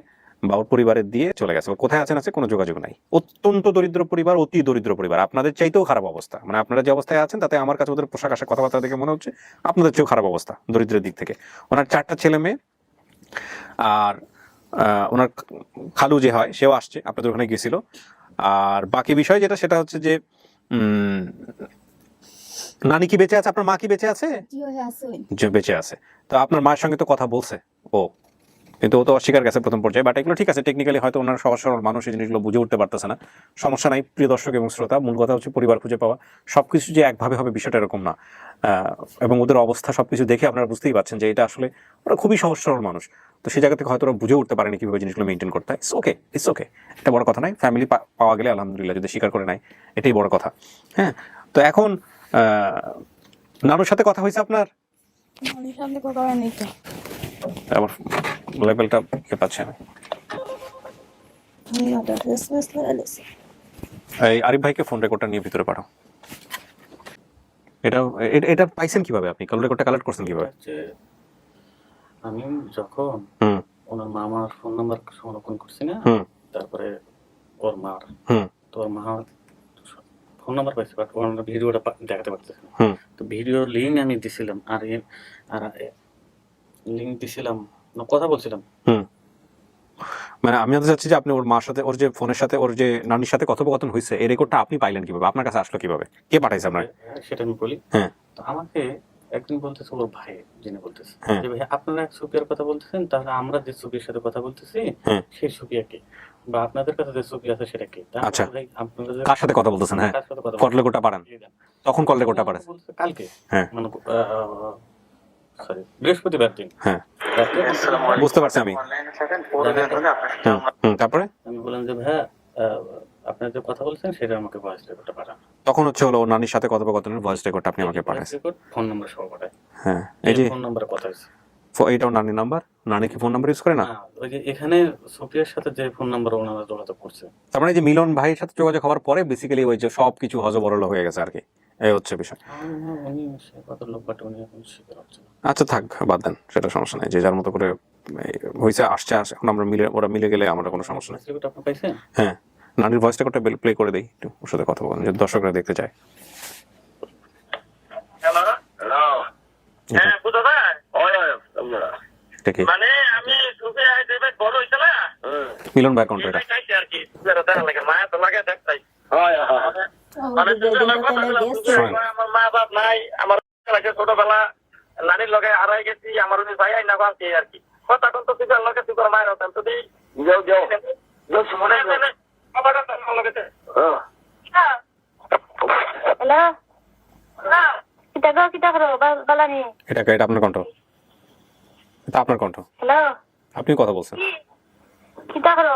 বা ওর পরিবারের দিয়ে চলে গেছে। ও কোথায় আছেন আছে কোনো যোগাযোগ নাই। অত্যন্ত দরিদ্র পরিবার, অতি দরিদ্র পরিবার, আপনাদের চাইতেও খারাপ অবস্থা। মানে আপনারা যে অবস্থায় আছেন তাতে আমার কাছে ওদের পোশাক আশাক কথাবার্তা দেখে মনে হচ্ছে আপনাদের চেয়েও খারাপ অবস্থা দরিদ্রের দিক থেকে। ওনার 4টা ছেলে মেয়ে, আর ওনার খালু যে হয় সেও আসছে, আপনাদের ওখানে গেছিল। আর বাকি বিষয় যেটা সেটা হচ্ছে যে নানি কি বেঁচে আছে, আপনার মা কি বেঁচে আছে? জি হয়ে আছে। যে বেঁচে আছে, তো আপনার মায়ের সঙ্গে তো কথা বলছে ও, কিন্তু ও তো অস্বীকার গেছে প্রথম পর্যায়ে। বাট এগুলো ঠিক আছে, টেকনিক্যালি হয়তো ওনার সহজ সরল মানুষ এই জিনিসগুলো বুঝে উঠতে পারতেছে না, সমস্যা নাই। প্রিয় দর্শক এবং শ্রোতা, মূল কথা হচ্ছে পরিবার খুঁজে পাওয়া। সবকিছু যে একভাবে হবে বিষয়টা এরকম না। এবং ওদের অবস্থা সবকিছু দেখে আপনারা বুঝতেই পারছেন যে এটা আসলে ওরা খুবই সহজ সরল মানুষ। তো সেই জায়গা থেকে হয়তো ওরা বুঝে উঠতে পারেনি কিভাবে জিনিসগুলো মেনটেন করতে হয়। ইটস ওকে, এটা বড় কথা নাই। ফ্যামিলি পাওয়া গেলে আলহামদুলিল্লাহ, যদি স্বীকার করে নাই এটাই বড় কথা। হ্যাঁ, তো এখন নানুর সাথে কথা হয়েছে আপনার? আমার সামনে কথা হয় নাই তো। আমার লেভেলটা পাচ্ছি আমি। এই আরিফ ভাইকে ফোন রেকর্ডটা নিয়ে ভিতরে পাঠাও। এটা পাইছেন কিভাবে আপনি? কল রেকর্ডটা কালেক্ট করছেন কিভাবে? আমি যখন হুম ওনার মামার ফোন নাম্বার সংরক্ষণ করছি না, হুম তারপরে ওর মার, হুম তো ওর মা ফোন নাম্বার পাইছে, বাট ওর ভিডিওটা দেখাতে পারতেছে না। হুম তো ভিডিও লিঙ্ক আমি দিছিলাম, আর লিঙ্ক দিছিলাম না, কথা বলছিলাম। হুম মানে আমি জানতে চাচ্ছি যে আপনি ওর মার সাথে, ওর যে ফোনের সাথে, ওর যে নানির সাথে কথোপকথন হয়েছে, এই রেকর্ডটা আপনি পাইলেন কিভাবে? আপনার কাছে আসলো কিভাবে? কে পাঠাইছে আপনার? সেটা আমি বলি। হ্যাঁ তো আমাকে একদিন বলতেছে ওর ভাই, যিনি বলতেছে হ্যাঁ। যে ভাই আপনারা এক সুফিয়ার কথা বলতেছেন, তাহলে আমরা যে সুফিয়ার সাথে কথা বলতেছি হ্যাঁ। সেই সুফিয়া কে, বা আপনাদের কাছে যে সুফিয়া আছে সেটা কে? তা আমি আচ্ছা। বলি, ভাই আপনারা যে কার সাথে কথা বলতেছেন? হ্যাঁ, কার সাথে কথা কল রেকর্ডটা পাঠান। বলতেছেন? তখন কল রেকর্ডটা পাঠান। বলছে কালকে, হ্যাঁ মানে সরি বৃহস্পতিবার দিন। হ্যাঁ, রাতে বুঝতে পারছি আমি। তারপরে আমি বললাম যে ভাইয়া আপনারা যে কথা বলছেন সেটা আমাকে ভয়েস রেকর্ডটা পাঠান। তখন হচ্ছে হলো ওর নানির সাথে কথোপকথনের ভয়েস রেকর্ডটা আপনি আমাকে পাঠাইছেন। ফোন নাম্বার সহ পাঠায়। হ্যাঁ, এই যে ফোন নাম্বারে কথা হয়েছে। এইটাও নানির নাম্বার। নানি কি ফোন নাম্বার ইউজ করে না? না, ওই যে এখানে সুফিয়ার সাথে যে ফোন নাম্বার ওনারা যোগাযোগ করছে, তার মানে যে মিলন ভাইয়ের সাথে যোগাযোগ হওয়ার পরে বেসিক্যালি ওই যে সবকিছু হজবরল হয়ে গেছে আর কি, এই হচ্ছে বিষয়। উনি সে কত লোক, বাট উনি এখন স্বীকার হচ্ছে না। আচ্ছা থাক, বাদ দেন, সেটা সমস্যা নাই। যে যার মতো করে হয়েছে আসছে, এখন আমরা মিলে, ওরা মিলে গেলে আমরা কোনো সমস্যা নেই। ভয়েস রেকর্ড আপনি পাইছেন? হ্যাঁ, নানির ভয়েসটা একটা প্লে করে দেই একটু, ওর সাথে কথা বলেন, যদি দর্শকরা দেখতে চায়। হ্যাঁ বুঝা যায়। এটা কি মানে আমি সুফিয়া দেবে বড় হইছে না, মিলন ভাই কন্ট্রাক্ট? এটা চাইছি আর কি সুফিয়ার দেখা লাগে, মায়া তো লাগে দেখতাই। মানে সুফিয়ার কথা বললাম, সুফিয়ার আমার মা বাপ নাই, আমার লাগে ছোটবেলা নানির লগে হারাই গেছি, আমার উনি ভাই আইনা বাঁচি আর কি। কথা কোন তো সুফিয়ার লগে সুফিয়ার মায়ের হতাম তো দিই যাও যাও বাবাটা তো আমার লগে হ্যালো কিতা করো বালানি? এটা আপনার কণ্ঠ, এটা আপনার কণ্ঠ, হ্যালো আপনি কথা বলছেন। কিতা করো?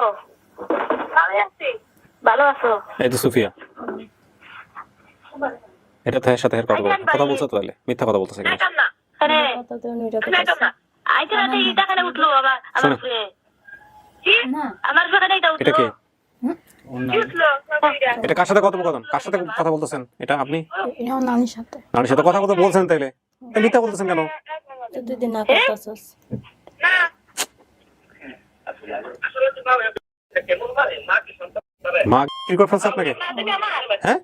ভালো আছো? এই তো সুফিয়া, এটা তো এর সাথে এর কথা বলছো তো, তাহলে মিথ্যা কথা বলতেছে কেন? না এটা কে? এটা কার সাথে কথোপকথন, কার সাথে কথা বলতেছেন? এটা আপনি নানির সাথে নানির সাথে কথা বলছেন, তাইলে মিথ্যা বলতেছেন কেন? দুই দিন না করতেছস মা কি করে ফেলছে আপনাকে? হ্যাঁ,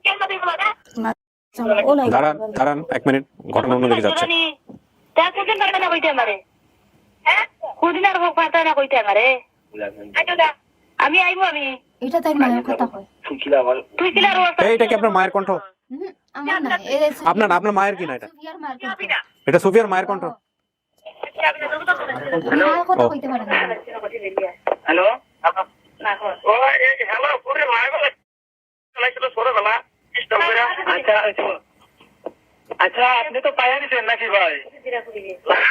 দাঁড়ান 1 মিনিট, ঘটনা অন্যদিকে যাচ্ছে। আমি আইবো আমি এটা তাই মায়ের কথা কয়। তুই কি লারো? এইটা কি আপনার মায়ের কণ্ঠ? আমার না, আপনার আপনার মায়ের কি না এটা? সুফিয়ার মায়ের কণ্ঠ। এটা সুফিয়ার মায়ের কণ্ঠ? মায়ের কথা কইতে পারে না। হ্যালো ও হ্যালো পুরে মায়া বলে লাগছিল ছোটবেলা স্টপ করে। আচ্ছা আপনি তো পাইয়া নিছেন নাকি ভাই?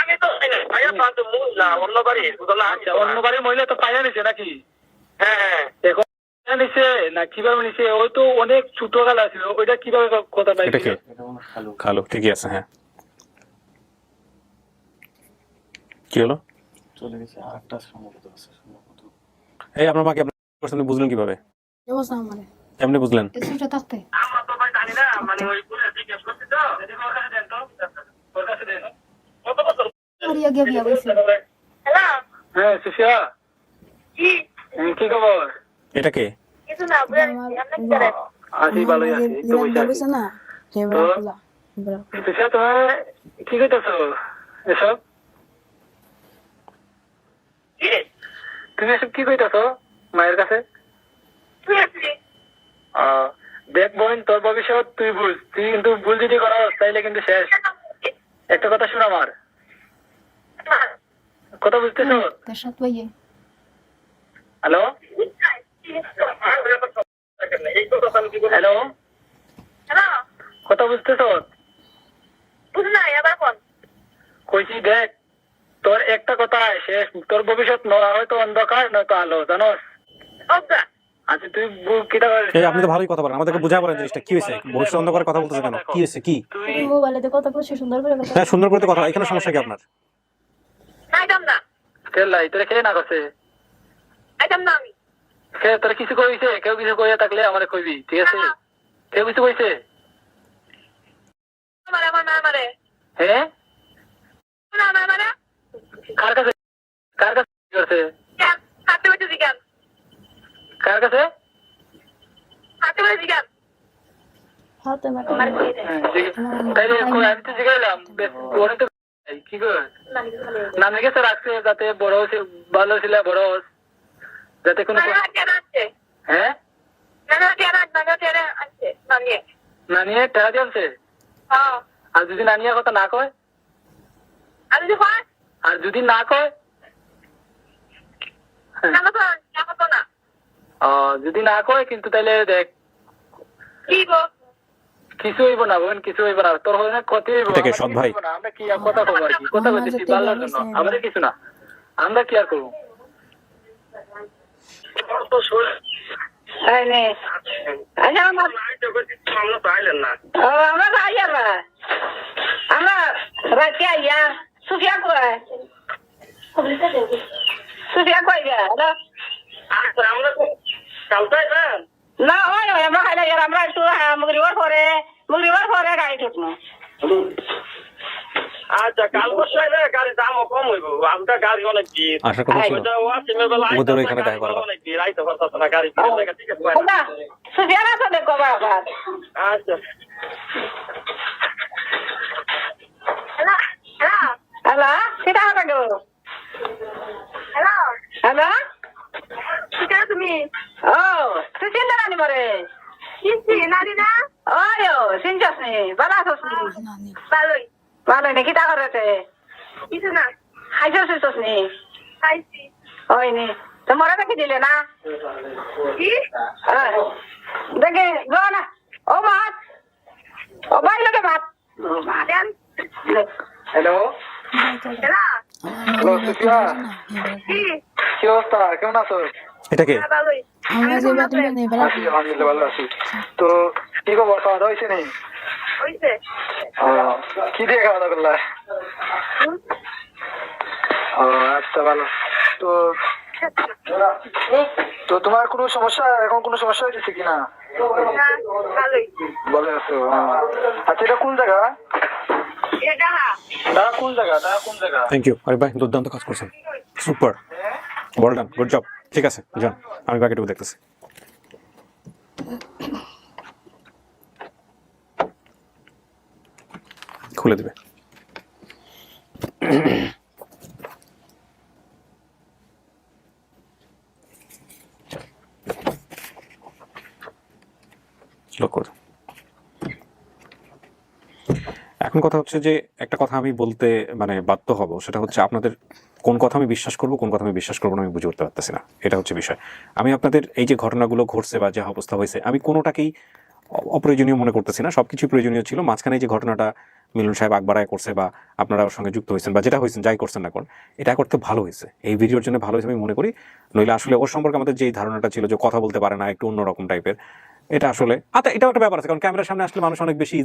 আমি তো পাইয়া পান্ত মুলা অন্য বাড়ি বুঝলা, অন্য বাড়ির মহিলা তো পাইয়া নিছে নাকি? হ্যাঁ এখন নিছে না কিভাবে নিছে? ওই তো অনেক ছোট গাল আছে, ওইটা কিভাবে কথা পাইছে? এটা কি? খালো, ঠিকই আছে। হ্যাঁ, কি হলো? চলে গেছে, আরেকটা সম্ভবত আছে সম্ভবত। এই আপনার মাকে আপনি বুঝলেন কিভাবে? এমনি বুঝলেন? কিছুটা থাকতে আমরা তো ভাই জানি না, মানে ওই পুরো জিজ্ঞেস করছি তো, যদি ওর কাছে দেন তো, ওর কাছে দেন। কত বছর হারিয়ে গিয়ে বিয়া হইছে। হ্যালো হ্যাঁ সুফিয়া জি কি খবর? এটা কে? আছি, ভালোই আছি। তো বসে আছি। তুষার, তোমার কি করতেছো এসব? তুমি এসব কি কইতাছো মায়ের কাছে? দেখ বোন, তোর ভবিষ্যৎ তুই বুঝ। তুই কিন্তু ভুল যদি করো তাইলে কিন্তু শেষ। একটা কথা শোন আমার কথা, বুঝতেছো? Kashat bhaiya. হ্যালো হ্যালো, কথা বুঝতেছো? কইছি দেখ, তোর একটা কথা শেষ। তোর ভবিষ্যৎ নয় হয়তো অন্ধকার নয়তো আলো, জানোস? আচ্ছা তুই কিটা এই আপনি তো ভালোই কথা বলেন, আমাদেরকে বুঝা বলেন জিনিসটা কি হয়েছে, ভবিষ্যৎ অন্ধকারের কথা বলতেছে কেন, কি হয়েছে কি? তুমি মোবাইলে তো কথা বলছো সুন্দর করে কথা। হ্যাঁ সুন্দর করে তো কথা, এখানে সমস্যা কি আপনার? লাই তোরা কে না করছে? তোরা কিছু কইছে? কেউ কিছু কইয়া থাকলে আমারে কইবি, ঠিক আছে? কেউ কিছু কইছে? হ্যাঁ, কার কাছে? কার কাছে করছে? কার কাছে? হাতে মাথা তাইলে আমি তো জিগাইলাম, ওরে তো কি কর নামে গেছে রাখছে যাতে বড় ভালো ছিল, বড় যাতে কোনো হ্যাঁ না নিয়ে টাকা দিয়েছে। আর যদি না নিয়ে কথা না কয়, আর যদি না কয়, যদি না কয় কিন্তু তাইলে দেখ কিছু হইব না বোন, কিছু হইব না। তোর হইলে ক্ষতি হইব। এটাকে সৎ ভাই। আমরা কি আর কথা কব আর কি? কথা বলতেছি ভালোর জন্য, আমাদের কিছু না। আমরা কি আর করবো? না হয় আমরা খাইলে আমরা একটু মুগরিবার পরে গাড়ি ঠুকনো। আচ্ছা কাল বসে গাড়ির দামও কম হইব। আমরা গাড়ি অনেক ভিড়। আশা কথা ছিল ওদের ওইখানে দেখা করা। অনেক ভিড়, আইতে পারতাছে না গাড়ি। ঠিক আছে সুফিয়ান আছে দেখো আবার। আচ্ছা হ্যালো সেটা হবে গো। হ্যালো তুমি ও তুই চিন্তা নানি মরে নানি না ওই চিনছস নি ভালো আছস নি? ভালোই ভালো নাকি তা করতে কিছু না খাইছস নি? খাইছি ওই নি তো মরে দেখি দিলে না কি দেখে গো না ও ভাত ও ভাই লোকে ভাত দেন হ্যালো হ্যালো হ্যালো সুফিয়া, কি কি অবস্থা? কেমন আছো? এটা কে? ভালোই আছি আলহামদুলিল্লাহ, ভালো আছি। তো কি খবর? খাওয়া দাওয়া হয়েছে নেই? হইছে কি দিয়ে খাওয়া দাওয়া করলা? আচ্ছা ভালো। তো তো তোমার কোনো সমস্যা, এখন কোনো সমস্যা হয়েছে কিনা? ভালোই ভালো আছো? আচ্ছা এটা কোন জায়গা? এটা কোন জায়গা? কোন জায়গা? থ্যাংক ইউ আরে ভাই, দুর্দান্ত কাজ করছেন, super, well done, good job. ঠিক আছে যান, আমি বাকিটুকু দেখতেছি। খুলে দিবে। লক করে দাও। এখন কথা হচ্ছে যে একটা কথা আমি বলতে মানে বাধ্য হব, সেটা হচ্ছে আপনাদের কোন কথা আমি বিশ্বাস করব, কোন কথা আমি বিশ্বাস করবো না আমি বুঝে উঠতে পারতেছি না। এটা হচ্ছে বিষয়। আমি আপনাদের এই যে ঘটনাগুলো ঘটছে বা যে অবস্থা হয়েছে, আমি কোনোটাকেই অপ্রয়োজনীয় মনে করতেছি না, সবকিছুই প্রয়োজনীয় ছিল। মাঝখানে যে ঘটনাটা মিলন সাহেব আকবরায় করছে বা আপনারা ওর সঙ্গে যুক্ত হয়েছেন বা যেটা হয়েছেন, যাই করছেন না কোন, এটা করতে ভালো হয়েছে, এই ভিডিওর জন্য ভালো হয়েছে আমি মনে করি। নইলে আসলে ওর সম্পর্কে আমাদের যেই ধারণাটা ছিল যে কথা বলতে পারে না, একটু অন্যরকম টাইপের, এটা আসলে আচ্ছা এটাও একটা ব্যাপার আছে, কারণ ক্যামেরার সামনে আসলে মানুষ অনেক বেশি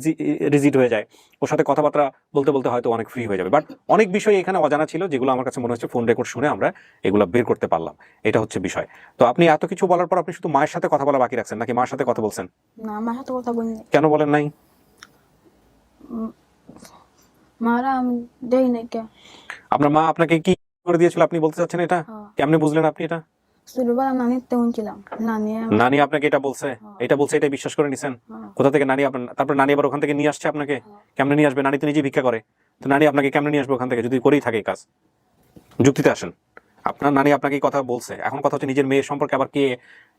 রিজিড হয়ে যায়, ওর সাথে কথাবার্তা বলতে বলতে হয়তো অনেক ফ্রি হয়ে যাবে। বাট অনেক বিষয় এখানে অজানা ছিল, যেগুলো আমার কাছে মনে হচ্ছে ফোন রেকর্ড শুনে আমরা এগুলো বের করতে পারলাম, এটা হচ্ছে বিষয়। তো আপনি এত কিছু বলার পর আপনি শুধু মায়ের সাথে কথা বলা বাকি রাখছেন, নাকি মার সাথে কথা বলছেন? না আমার হাতে কথা বলিনি কেন বলেন নাই? মারা আমি দেই নাই কে আপনার মা আপনাকে কি করে দিয়েছিল আপনি বলতে চাচ্ছেন? এটা কেমনে বুঝলেন আপনি? এটা ছোটবেলা নানির তেমন ছিলাম নানি নানি আপনাকে এটা বলছে, এটা বলছে, এটা বিশ্বাস করে নিছেন? কোথা থেকে নানি আপনার, তারপর নানি আবার ওখান থেকে নিয়ে আসছে আপনাকে? কেমনে নিয়ে আসবে? নানি তো নিজে ভিক্ষা করে, তো নানি আপনাকে কেমনে নিয়ে আসবে ওখান থেকে যদি করেই থাকে এই কাজ? যুক্তিতে আসেন। আপনার নানি আপনাকে এই কথা বলছে, এখন কথা হচ্ছে নিজের মেয়ে সম্পর্কে আবার কে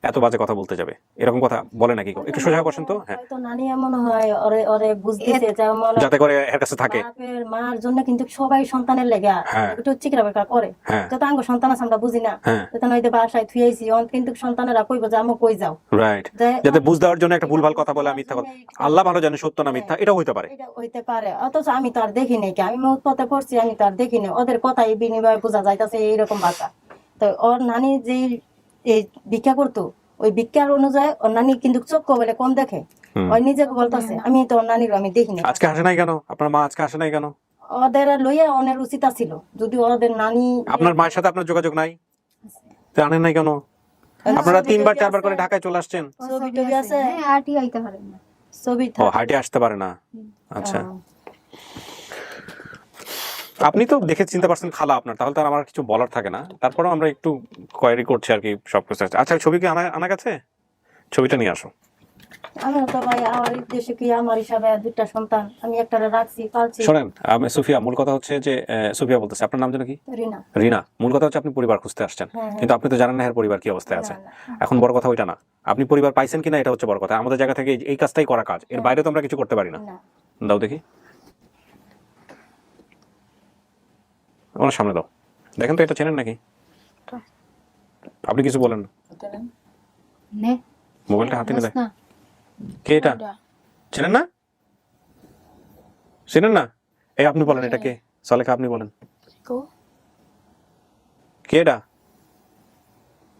এত বাজে কথা বলতে যাবে? এরকম কথা বলে নাকি? একটু সোজা বসেন তো। হ্যাঁ, হয়তো নানি এমন হয় ওরে ওরে বুঝতেছে যে মনে যাতে করে এর কাছে থাকে। বাপের মার জন্য কিন্তু সবাই সন্তানের লেগে হ্যাঁ। একটু চিকরা বেকার করে, হ্যাঁ। যত আঙ্গ সন্তান আছে আমরা বুঝি না, হ্যাঁ। যত নইতে বাসায় থুইছি অন কিন্তু সন্তানেরা কইবো যে আমো কই যাও, রাইট, যে- যাতে বুঝ দেওয়ার জন্য একটা ভুলভাল কথা বলে, মিথ্যা কথা। আল্লাহ ভালো জানে সত্য না মিথ্যা, এটাও হইতে পারে। এটা হইতে পারে, অথচ আমি তো আর দেখি নাই, আমি মত পথে পড়ছি, আমি তো আর দেখি নাই, ওদের কথাই বিনিময়ে বোঝা যাইতাছে এইরকম ভাষা। তো ওর নানি যে এই ভিক্ষা করতো, ওই ভিক্ষার অনুযায়ী ওর নানি কিন্তু চক্ষু বলে কম দেখে, ওই নিজেকে বলতেছে আমি তো ওর নানির আমি দেখি নাই। আজকে আসে নাই কেন? আপনার মা আজকে আসে নাই কেন? ওদের লইয়া অনেক উচিত ছিল, যদি ওদের নানি আপনার মায়ের সাথে আপনার যোগাযোগ নাই, তো আনেন নাই কেন? আপনারা 3বার 4বার করে ঢাকায় চলে আসছেন। ছবি টবি আছে, হ্যাঁ আটি আইতে পারেন না। ছবি ও হাইটে আসতে পারে না। আচ্ছা, আপনি তো দেখে চিনতে পারছেন খালা আপনার, তাহলে তো আর আমার কিছু বলার থাকে না। তারপরেও আমরা একটু কোয়ারি করছি আর কি সবকিছু। আচ্ছা, ছবি কি আনা গেছে? ছবিটা নিয়ে আসো। আমি তো ভাই আমার দেশে কি আমার হিসাবে দুইটা সন্তান, আমি একটারে রাখছি পালছি। শোনেন সুফিয়া, মূল কথা হচ্ছে যে সুফিয়া বলতেছে, আপনার নাম যেন কি? রিনা। রিনা। মূল কথা হচ্ছে আপনি পরিবার খুঁজতে আসছেন, কিন্তু আপনি তো জানেন না এর পরিবার কি অবস্থায় আছে। এখন বড় কথা ওইটা না, আপনি পরিবার পাইছেন কিনা এটা হচ্ছে বড় কথা। আমাদের জায়গা থেকে এই কাজটাই করা কাজ, এর বাইরে তো আমরা কিছু করতে পারি না। দাও দেখি, ওনার সামনে দাও, দেখেন তো এটা চেনেন নাকি? আপনি কিছু বলেন না, নে মোবাইলটা হাতে নিয়ে দেয়। না কে এটা? চেনেন না? চেনেন না? এই আপনি বলেন এটা কে? সলেখা আপনি বলেন কে এটা?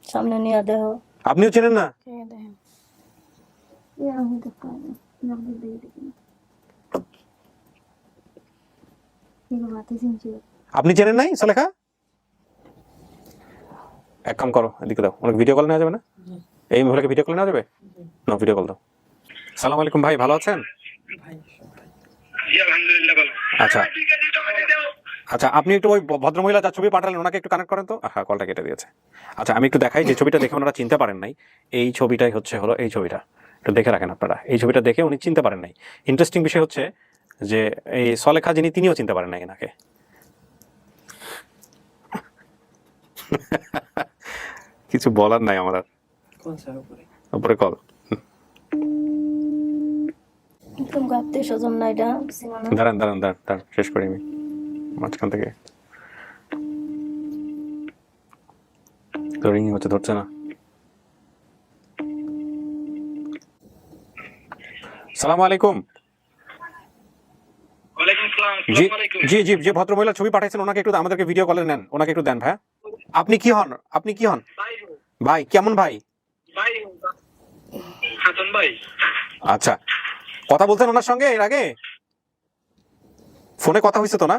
সামনে নিয়ে দেহ। আপনিও চেনেন না? আপনি চেনেন নাই সলেখা? এক কাম করো, এদিকে দাও, অনেক ভিডিও কল নেওয়া যাবে না? এই মহিলাকে ভিডিও কল নেওয়া যাবে না? ভিডিও কল দাও। সালাম আলাইকুম ভাই, ভালো আছেন? আচ্ছা আচ্ছা, আপনি একটু ওই ভদ্রমহিলা যার ছবি পাঠালেন ওনাকে একটু কানেক্ট করেন তো। হ্যাঁ, কলটা কেটে দিয়েছে। আচ্ছা, আমি একটু দেখাই যে ছবিটা দেখে ওনারা চিনতে পারেন নাই। এই ছবিটাই হলো এই ছবিটা, একটু দেখে রাখেন আপনারা। এই ছবিটা দেখে উনি চিনতে পারেন নাই। ইন্টারেস্টিং বিষয় হচ্ছে যে এই সলেখা যিনি, তিনিও চিনতে পারেন নাই এনাকে। কিছু বলার নাই আমার আর। উপরে কল। তুমি আত্মীয় স্বজন না এটা? দাঁড়ান দাঁড়ান দাঁড়ান দাঁড়ান, শেষ করি আমি মাঝখান থেকে। তো রিং হচ্ছে, ধরছে না। সালাম আলাইকুম। জি জি জি, যে ভদ্রমহিলা ছবি পাঠাইছেন ওনাকে একটু আমাদেরকে ভিডিও কলে নেন, ওনাকে একটু দেন ভাই। আপনি কি হন? আপনি কি হন ভাই? কেমন ভাই? হাসান ভাই। আচ্ছা, কথা বলতেন ওনার সঙ্গে এর আগে? ফোনে কথা হয়েছে তো না?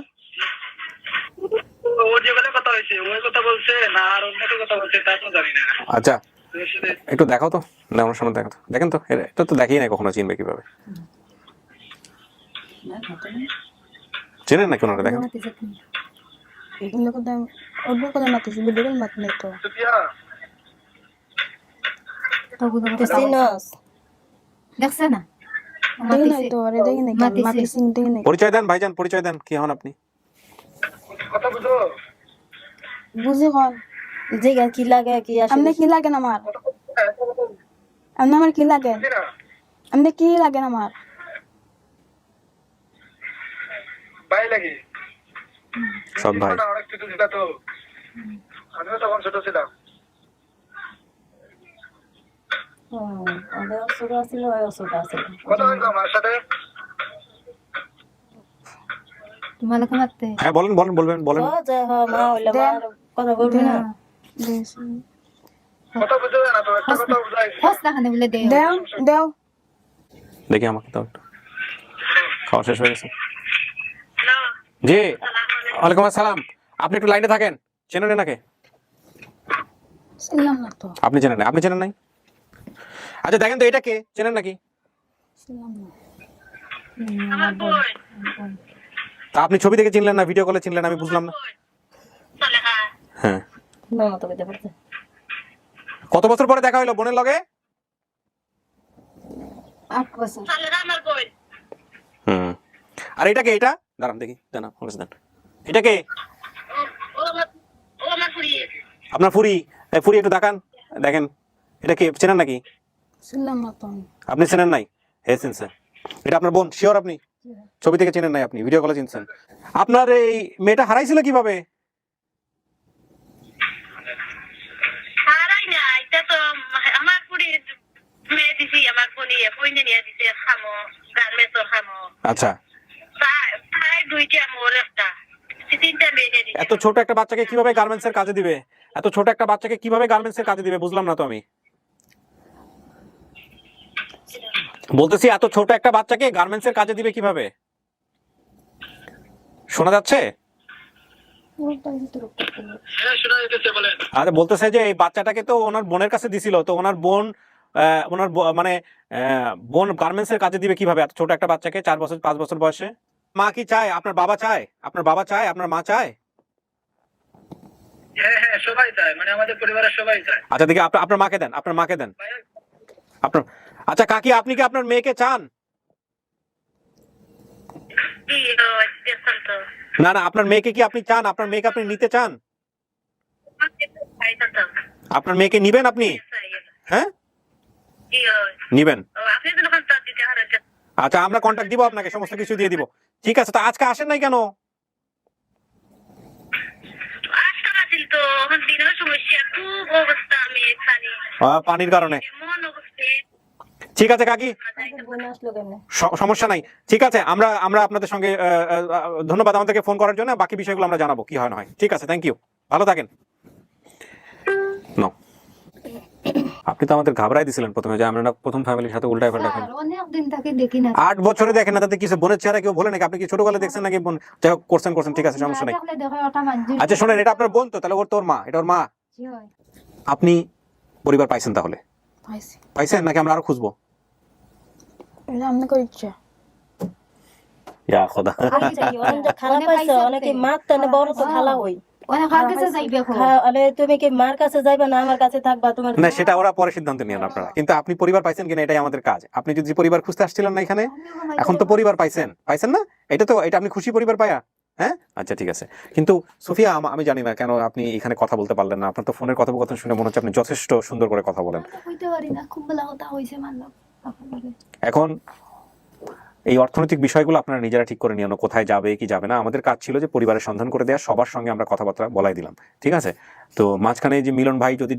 ওর যেগুলো কথা হয়েছে ওই কথা বলছে না, আর অন্য কথা বলছে তা তো জানি না। আচ্ছা, একটু দেখাও তো, না ওনার সামনে দেখো তো, দেখেন তো, এটা তো দেখিয়ে নাই কখনো, চিনবে কিভাবে? চেনেন নাকি ওনারা? দেখেন দেখছে না? পরিচয় দেন ভাইজান, পরিচয় দেন, কি হন আপনি? কথা বুঝো? বুঝে কন যে কি লাগে কি আসে? আপনি কি লাগেন আমার? আপনি আমার কি লাগেন? আপনি কি লাগেন আমার? ভাই লাগে সব ভাই। অনেক কিছু দিতা তো, আমিও তখন ছোট ছিলাম। ওদের ছোট ছিল, ওই ছোট ছিল। কথা হইলো আমার সাথে? তোমার লাগতে লাগতে হ্যাঁ বলেন বলেন, বলবেন বলেন। ও যে মা হইলে মার কথা বলবি না। কথা বুঝো না তো, একটা কথা বুঝাই। হস না খানে বলে দেও দেও দেও। দেখি আমাকে দাও একটু। খাওয়া শেষ হয়ে গেছে? জি, ওয়ালাইকুম আসসালাম। আপনি একটু লাইনে থাকেন। চেনেন নাকি? চিনলাম না তো। আপনি চেনেন না? আপনি চেনেন নাই? আচ্ছা দেখেন তো, এটা কে? চেনেন নাকি? তা আপনি ছবি দেখে চিনলেন না, ভিডিও কলে চিনলেন, আমি বুঝলাম না। হ্যাঁ, মামা তো কইতে পারছে। কত বছর পরে দেখা হইলো বোনের লগে? 8 বছর। সালের আমার কই হুম। আর এটা কে? এটা দাঁড়ান দেখি, দেন ফোকাস দেন। এটা কে? ও আমার পুরি আপনার ফুরি? ফুরি একটু দেখান, দেখেন এটা কে, চেনেন নাকি? ছিলাম না তো আমি। আপনি চেনেন নাই? হ্যাঁ চিনছেন। এটা আপনার বোন শিওর? আপনি ছবি থেকে চেনেন নাই, আপনি ভিডিও কলে চিনছেন। আপনার এই মেয়েটা হারাইছিল কিভাবে? হারাই না, এটা তো আমার পুরি মেয়ে দিছি, আমার পুরি পয়নে নিয়ে দিছে খামো গার্মেন্টসর খামো। আচ্ছা, তাই দুইটা মোর একটা তিনটা মেয়ে নিয়ে দিছে। এত ছোট একটা বাচ্চাকে কিভাবে গার্মেন্টস এর কাজে দিবে? এত ছোট একটা বাচ্চাকে কিভাবে গার্মেন্টস এর কাজে দিবে বুঝলাম না তো আমি। বলতেছি এত ছোট একটা বাচ্চাকে গার্মেন্টস এর কাজে দিবে কিভাবে? শোনা যাচ্ছে? আরে বলতেছে যে এই বাচ্চাটাকে তো ওনার বোনের কাছে দিছিল, তো ওনার বোন মানে বোন গার্মেন্টস এর কাজে দিবে কিভাবে এত ছোট একটা বাচ্চাকে, 4 বছর 5 বছর বয়সে? মা কি চায়? আপনার বাবা চায়? আপনার বাবা চায়? আপনার মা চায়? হ্যাঁ হ্যাঁ সবাই চায়, মানে আমাদের পরিবারের সবাই চায়। আচ্ছা দেখি আপনার মাকে দেন, আপনার মাকে দেন আপনার। আচ্ছা কাকি, আপনি কি আপনার মেয়েকে চান? না না, আপনার মেয়েকে কি আপনি চান? আপনার মেয়েকে আপনি নিতে চান? আপনার মেয়েকে নিবেন আপনি? হ্যাঁ নিবেন? আচ্ছা আমরা কন্টাক্ট দিব আপনাকে, সমস্ত কিছু দিয়ে দিব। ঠিক আছে, তো আজকে আসেন নাই কেন? পানির কারণে? ঠিক আছে কাকি, সমস্যা নাই। ঠিক আছে, আমরা আপনাদের সঙ্গে ধন্যবাদ আমাদেরকে ফোন করার জন্য। বাকি বিষয়গুলো আমরা জানাবো কি হয় না হয়। ঠিক আছে, থ্যাংক ইউ, ভালো থাকেন। আপনি তো আমাদের ঘাবড়াই দিছিলেন প্রথমে যে আমরা না প্রথম ফ্যামিলির সাথে উল্টায় পাল্টা। স্যার অনেক দিন তাকে দেখি না। 8 বছরে দেখেন না, তাতে কিছু বোনের চেহারা কেউ বলে নাকি? আপনি কি ছোটবেলায় দেখছেন নাকি বোন? যাই হোক, করছেন, ঠিক আছে, সমস্যা নাই। দেখলে দেখো ওটা মঞ্জুর। আচ্ছা শোনেন, এটা আপনার বোন তো, তাহলে ওর তোর মা, এটা ওর মা। জি হয়। আপনি পরিবার পাইছেন তাহলে? পাইছি। পাইছেন নাকি আমরা আরো খুঁজবো? এটা আপনি করে ইচ্ছা। ইয়া খোদা। খালা পাইছো অনেকে মার টানে বড় তো খালা হই। ওরা কার কাছে যাইবে এখন? আরে তুমি কি মার কাছে যাইবা না আমার কাছে থাকবা? তোমার না সেটা ওরা পরে সিদ্ধান্ত নিয়েন আপনারা, কিন্তু আপনি পরিবার পাইছেন কিনা এটাই আমাদের কাজ। আপনি যদি পরিবার খুঁজতে আসছিলেন না এখানে, এখন তো পরিবার পাইছেন না? এটা আপনি খুশি পরিবার পায়া? হ্যাঁ আচ্ছা ঠিক আছে। কিন্তু সুফিয়া, আমি জানি না কেন আপনি এখানে কথা বলতে পারলেন না। আপনার তো ফোনের কথোপকথন শুনে মনে হচ্ছে আপনি যথেষ্ট সুন্দর করে কথা বলেন। কইতে পারি না, খুব বেলা কথা হইছে মানলাম। এখন এই অর্থনৈতিক বিষয়গুলো আপনারা নিজেরা ঠিক করে নিয়ে কোথায় যাবে কি যাবে না। আমাদের কাজ ছিল যে পরিবারের সন্ধান করে দেওয়া, সবার সঙ্গে আমরা কথাবার্তা বলাই দিলাম, ঠিক আছে। তো মাঝখানে যে মিলন ভাই যদি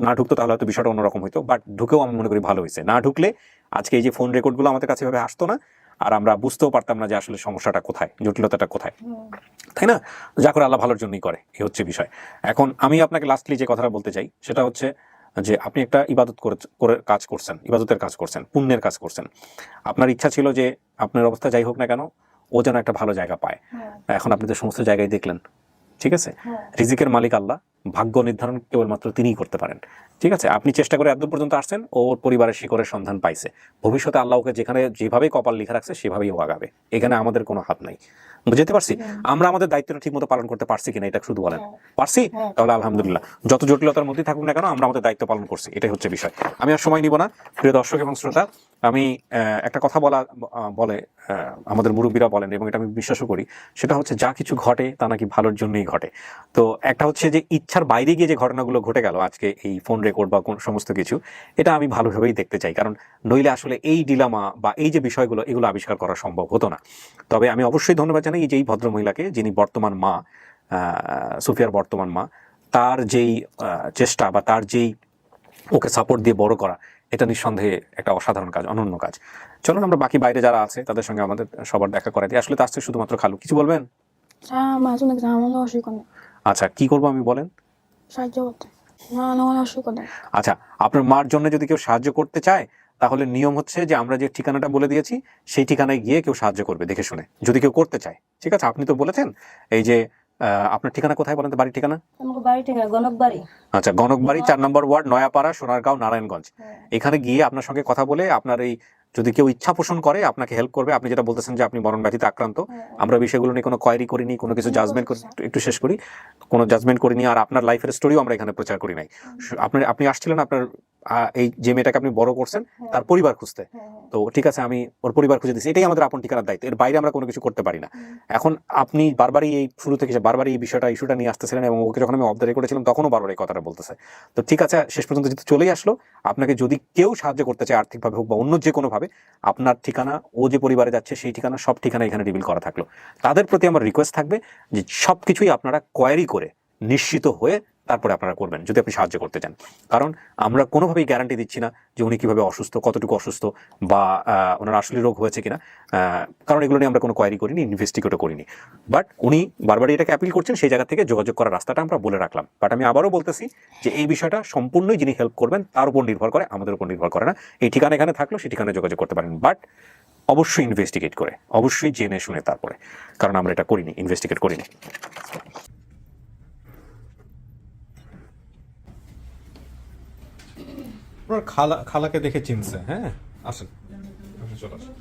না ঢুকতো তাহলে হয়তো বিষয়টা অন্যরকম হইতো, বাট ঢুকেও আমি মনে করি ভালো হয়েছে। না ঢুকলে আজকে এই যে ফোন রেকর্ডগুলো আমাদের কাছে এভাবে আসতো না, আর আমরা বুঝতেও পারতাম না যে আসলে সমস্যাটা কোথায়, জটিলতাটা কোথায়, তাই না? যা করে আল্লাহ ভালোর জন্যই করে, এই হচ্ছে বিষয়। এখন আমি আপনাকে লাস্টলি যে কথাটা বলতে চাই সেটা হচ্ছে যে আপনি একটা ইবাদত করে কাজ করছেন, ইবাদতের কাজ করছেন, পুণ্যের কাজ করছেন। আপনার ইচ্ছা ছিল যে আপনার অবস্থা যাই হোক না কেন ও যেন একটা ভালো জায়গা পায়। এখন আপনি তো সমস্ত জায়গায় দেখলেন, ঠিক আছে। রিজিকের মালিক আল্লাহ, ভাগ্য নির্ধারণ কেবলমাত্র তিনিই করতে পারেন, ঠিক আছে। আপনি চেষ্টা করে এত পর্যন্ত আসছেন, ওর পরিবারের শিকড়ের সন্ধান পাইছে। ভবিষ্যতে আল্লাহ ওকে যেখানে যেভাবে কপাল লিখে রাখছে সেভাবেই ও আগাবে, এখানে আমাদের কোনো হাত নাই। বুঝতে পারছি? আমরা আমাদের দায়িত্বটা ঠিক মতো পালন করতে পারছি কিনা এটা শুধু বলেন। পারছি? তাহলে আলহামদুলিল্লাহ। যত জটিলতার মধ্যে থাকুক না কেন আমরা আমাদের দায়িত্ব পালন করছি, এটাই হচ্ছে বিষয়। আমি আর সময় নিব না। প্রিয় দর্শক এবং শ্রোতা, আমি একটা কথা বলে আমাদের মুরব্বীরা বলেন, এবং এটা আমি বিশ্বাসও করি, সেটা হচ্ছে যা কিছু ঘটে তা নাকি ভালোর জন্যই ঘটে। তো একটা হচ্ছে যে ইচ্ছার বাইরে গিয়ে যে ঘটনাগুলো ঘটে গেল আজকে, এই ফোন রেকর্ড বা সমস্ত কিছু, এটা আমি ভালোভাবেই দেখতে চাই। কারণ নইলে আসলে এই ডিলামা বা এই যে বিষয়গুলো এগুলো আবিষ্কার করা সম্ভব হতো না। তবে আমি অবশ্যই ধন্যবাদ জানাই এই যে এই ভদ্রমহিলাকে, যিনি বর্তমান মা, সুফিয়ার বর্তমান মা, তার যেই চেষ্টা বা তার যেই ওকে সাপোর্ট দিয়ে বড় করা, এটা নিঃসন্দেহে একটা অসাধারণ কাজ, অনন্য কাজ। চলুন আমরা বাকি বাইরে যারা আছে তাদের সঙ্গে আমাদের সবার দেখা করে দিই। আসলে তো আসছে শুধুমাত্র খালু, কিছু বলবেন? আচ্ছা কি করবো আমি বলেন? আচ্ছা, আপনার মার জন্য যদি কেউ সাহায্য করতে চায় তাহলে নিয়ম হচ্ছে যে আমরা যে ঠিকানাটা বলে দিয়েছি সেই ঠিকানায় গিয়ে কেউ সাহায্য করবে দেখে শুনে, যদি কেউ করতে চায়, ঠিক আছে। আপনি তো বলেছেন এই যে আপনার ঠিকানা কোথায় বলেন তো? বাড়ির ঠিকানা? গণকবাড়ি। আচ্ছা, গণকবাড়ি 4 নম্বর ওয়ার্ড, নয়াপাড়া, সোনারগাঁও, নারায়ণগঞ্জ। এখানে গিয়ে আপনার সঙ্গে কথা বলে আপনার এই যদি কেউ ইচ্ছা পোষণ করে আপনাকে হেল্প করবে, আপনি যেটা বলতেছেন যে আপনি মরণ ব্যাধিতে আক্রান্ত, আমরা বিষয়গুলো নিয়ে কোনো কোয়ারি করিনি, কোনো কিছু জাজমেন্ট করি, একটু শেষ করি, কোনো জাজমেন্ট করিনি, আর আপনার লাইফের স্টোরিও আমরা এখানে প্রচার করি নাই। আপনি আসছিলেন আপনার এই যে মেয়েটাকে আপনি বড় করছেন তার পরিবার খুঁজতে, তো ঠিক আছে আমি ওর পরিবার খুঁজে দিচ্ছি, এটাই আমাদের আপন ঠিকানার দায়িত্ব, এর বাইরে আমরা কোনো কিছু করতে পারি না। এখন আপনি বারবারই এই শুরু থেকে বারবারই এই ইস্যুটা নিয়ে আসতেছিলেন, এবং ওকে যখন আমি অফ দ্য রেকর্ডে ছিলাম তখনও বারবার এই কথাটা বলতেছে। তো ঠিক আছে, শেষ পর্যন্ত যেহেতু চলেই আসলো, আপনাকে যদি কেউ সাহায্য করতে চায় আর্থিকভাবে হোক বা অন্য যে কোনোভাবে, আপনার ঠিকানা, ও যে পরিবারে যাচ্ছে সেই ঠিকানা, সব ঠিকানা এখানে রিভিল করা থাকলো। তাদের প্রতি আমার রিকোয়েস্ট থাকবে যে সব কিছুই আপনারা কোয়ারি করে নিশ্চিত হয়ে তারপরে আপনারা করবেন যদি আপনি সাহায্য করতে চান। কারণ আমরা কোনোভাবেই গ্যারান্টি দিচ্ছি না যে উনি কীভাবে অসুস্থ, কতটুকু অসুস্থ, বা ওনার আসলে রোগ হয়েছে কিনা, কারণ এগুলো নিয়ে আমরা কোনো কোয়ারি করিনি, ইনভেস্টিগেটও করিনি। বাট উনি বারবারই এটাকে অ্যাপিল করছেন, সেই জায়গা থেকে যোগাযোগ করার রাস্তাটা আমরা বলে রাখলাম। বাট আমি আবারও বলতেছি যে এই বিষয়টা সম্পূর্ণই যিনি হেল্প করবেন তার উপর নির্ভর করে, আমাদের উপর নির্ভর করে না। এই ঠিকানা এখানে থাকলো, সেই ঠিকানায় যোগাযোগ করতে পারেন, বাট অবশ্যই ইনভেস্টিগেট করে, অবশ্যই জেনে শুনে তারপরে, কারণ আমরা এটা করিনি, ইনভেস্টিগেট করিনি। আপনার খালাকে দেখে চিনছে, হ্যাঁ আসেন, চলে আসেন।